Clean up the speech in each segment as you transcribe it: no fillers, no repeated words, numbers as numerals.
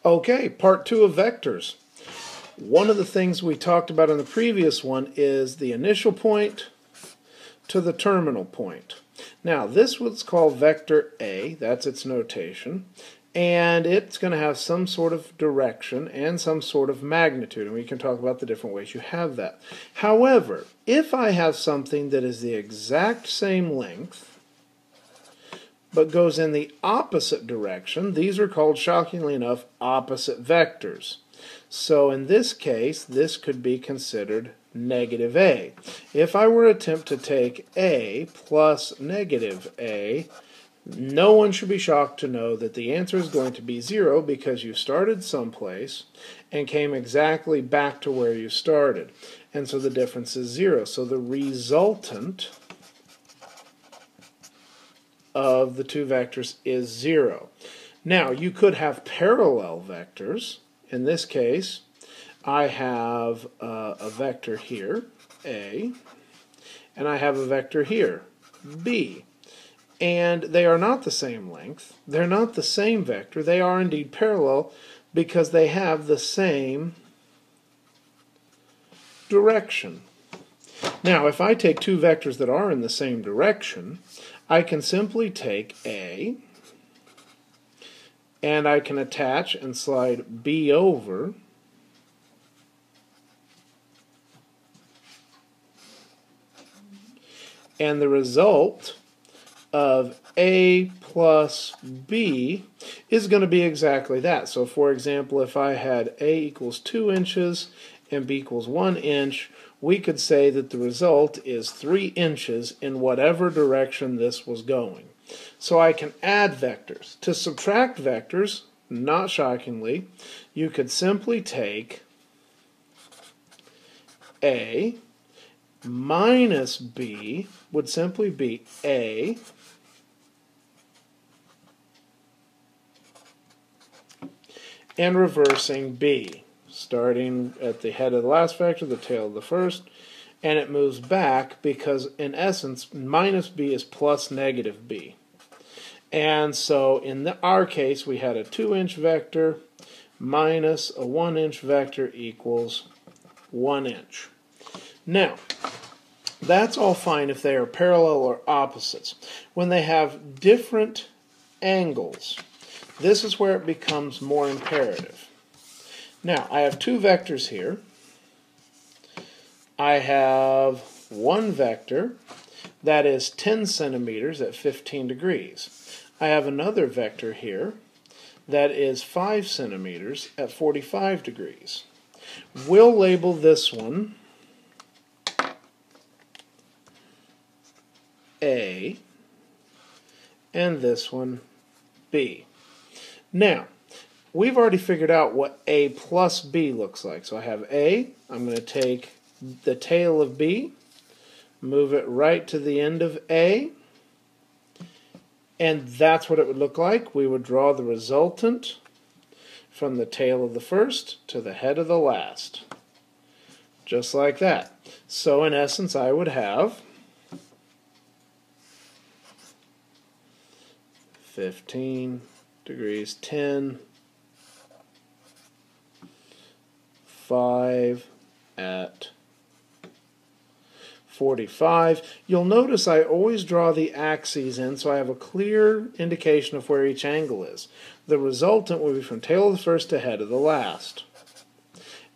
Okay, part 2 of vectors. One of the things we talked about in the previous one is the initial point to the terminal point. Now, this was called vector A, that's its notation, and it's going to have some sort of direction and some sort of magnitude, and we can talk about the different ways you have that. However, if I have something that is the exact same length, but goes in the opposite direction, these are called, shockingly enough, opposite vectors. So in this case, this could be considered negative A. If I were to attempt to take A plus negative A, no one should be shocked to know that the answer is going to be 0 because you started someplace and came exactly back to where you started. And so the difference is 0. So the resultant of the two vectors is 0. Now, you could have parallel vectors. In this case, I have a vector here, A, and I have a vector here, B. And they are not the same length. They're not the same vector. They are indeed parallel because they have the same direction. Now, if I take two vectors that are in the same direction, I can simply take A, and I can attach and slide B over, and the result of A plus B is going to be exactly that. So for example, if I had A equals 2 inches and B equals 1 inch, we could say that the result is 3 inches in whatever direction this was going. So I can add vectors. To subtract vectors, not shockingly, you could simply take A minus B would simply be A and reversing B, starting at the head of the last vector, the tail of the first, and it moves back because in essence minus B is plus negative B. And so in our case we had a 2-inch vector minus a 1-inch vector equals 1 inch. Now, that's all fine if they are parallel or opposites. When they have different angles, this is where it becomes more imperative. Now, I have two vectors here. I have one vector that is 10 centimeters at 15 degrees. I have another vector here that is 5 centimeters at 45 degrees. We'll label this one A and this one B. Now, we've already figured out what A plus B looks like. So I have A, I'm going to take the tail of B, move it right to the end of A, and that's what it would look like. We would draw the resultant from the tail of the first to the head of the last. Just like that. So in essence, I would have 15 degrees, 10, 5 at 45. You'll notice I always draw the axes in so I have a clear indication of where each angle is. The resultant will be from tail of the first to head of the last.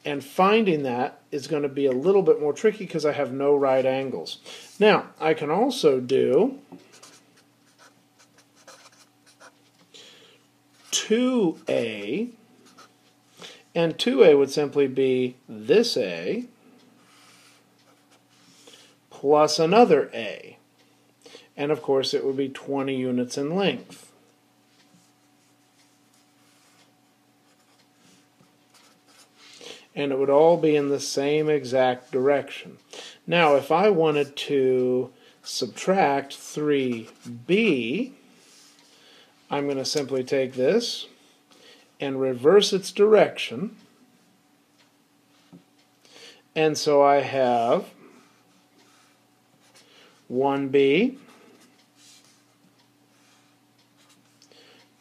And finding that is going to be a little bit more tricky because I have no right angles. Now, I can also do 2A, and 2A would simply be this A plus another A. And of course it would be 20 units in length. And it would all be in the same exact direction. Now if I wanted to subtract 3B, I'm going to simply take this and reverse its direction. And so I have 1B,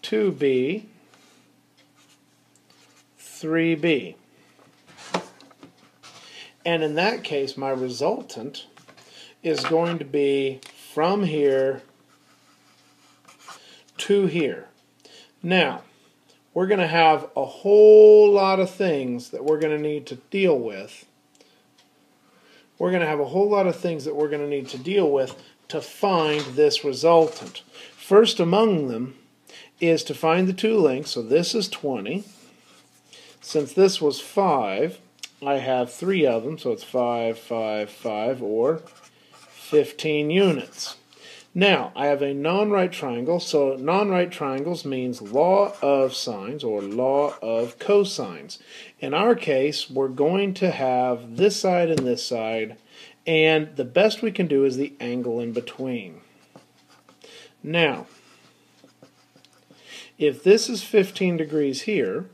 2B, 3b. And in that case, my resultant is going to be from here to here. Now, we're going to have a whole lot of things that we're going to need to deal with. We're going to have a whole lot of things that we're going to need to deal with to find this resultant. First among them is to find the two lengths. So this is 20. Since this was 5, I have 3 of them, so it's 5, 5, 5, or 15 units. Now, I have a non-right triangle, so non-right triangles means law of sines or law of cosines. In our case, we're going to have this side and this side, and the best we can do is the angle in between. Now, if this is 15 degrees here,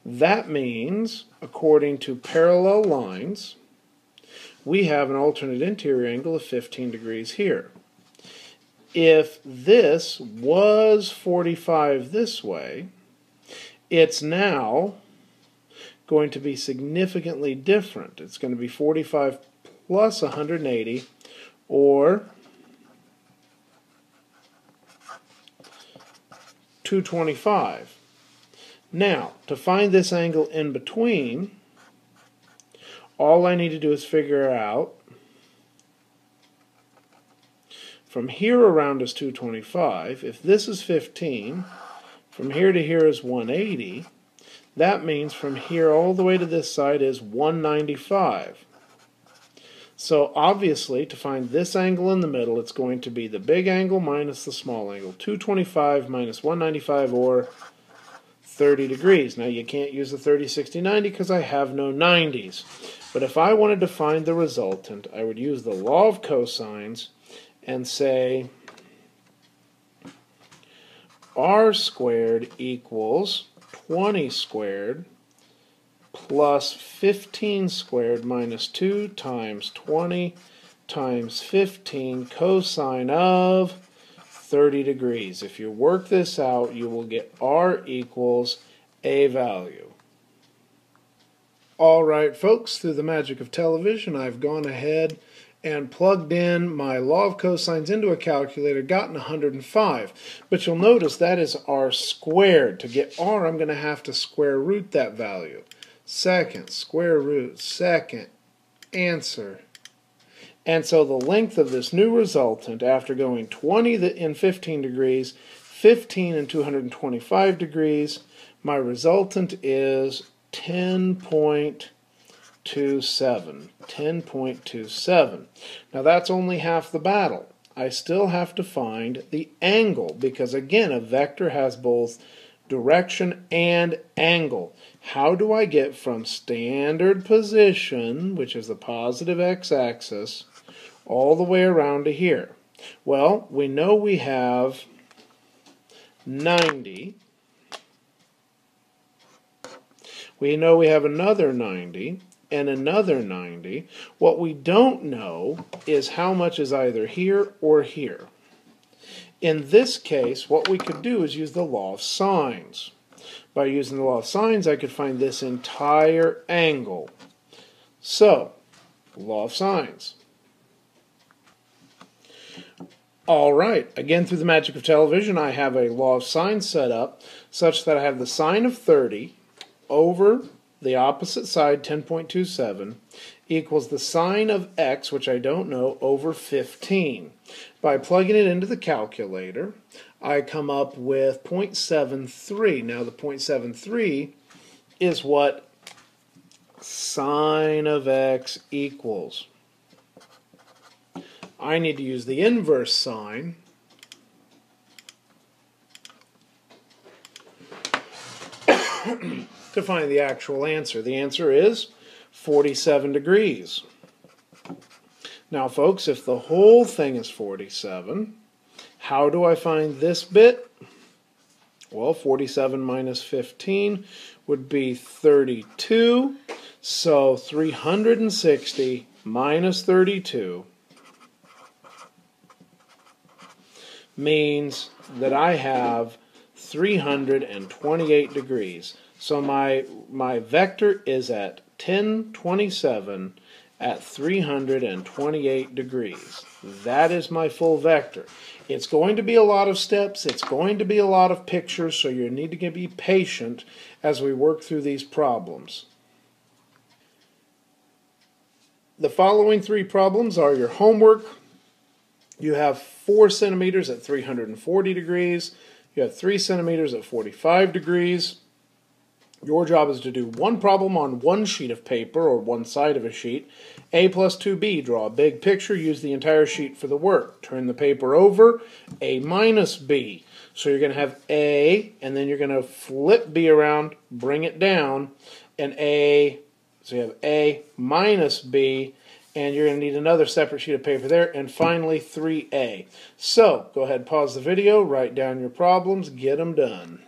that means, according to parallel lines, we have an alternate interior angle of 15 degrees here. If this was 45 this way, it's now going to be significantly different. It's going to be 45 plus 180, or 225. Now, to find this angle in between, all I need to do is figure out from here around is 225. If this is 15, from here to here is 180. That means from here all the way to this side is 195. So obviously, to find this angle in the middle, it's going to be the big angle minus the small angle. 225 minus 195, or 30 degrees. Now you can't use the 30, 60, 90 because I have no 90s. But if I wanted to find the resultant, I would use the law of cosines and say r squared equals 20 squared plus 15 squared minus 2 times 20 times 15 cosine of 30 degrees. If you work this out, you will get r equals a value. Alright folks, through the magic of television, I've gone ahead and plugged in my law of cosines into a calculator, gotten 105. But you'll notice that is r squared. To get r, I'm going to have to square root that value. Second, square root, second, answer. And so the length of this new resultant, after going 20 in 15 degrees, 15 in 225 degrees, my resultant is 10.27. 10.27. Now that's only half the battle. I still have to find the angle because, again, a vector has both direction and angle. How do I get from standard position, which is the positive x-axis, all the way around to here? Well, we know we have 90. We know we have another 90 and another 90. What we don't know is how much is either here or here. In this case, what we could do is use the law of sines. By using the law of sines, I could find this entire angle. So, law of sines. Alright, again through the magic of television, I have a law of sines set up such that I have the sine of 30 over the opposite side, 10.27, equals the sine of x, which I don't know, over 15. By plugging it into the calculator, I come up with 0.73. Now the 0.73 is what sine of x equals. I need to use the inverse sine to find the actual answer. The answer is 47 degrees. Now folks, if the whole thing is 47, how do I find this bit? Well, 47 minus 15 would be 32. So 360 minus 32 means that I have 328 degrees. So my vector is at 1027 at 328 degrees. That is my full vector. It's going to be a lot of steps. It's going to be a lot of pictures, so you need to be patient as we work through these problems. The following three problems are your homework. You have 4 centimeters at 340 degrees. You have 3 centimeters at 45 degrees. Your job is to do one problem on one sheet of paper, or one side of a sheet. A plus 2B, draw a big picture, use the entire sheet for the work. Turn the paper over, A minus B. So you're going to have A, and then you're going to flip B around, bring it down, and A, so you have A minus B, and you're going to need another separate sheet of paper there, and finally 3A. So, go ahead, pause the video, write down your problems, get them done.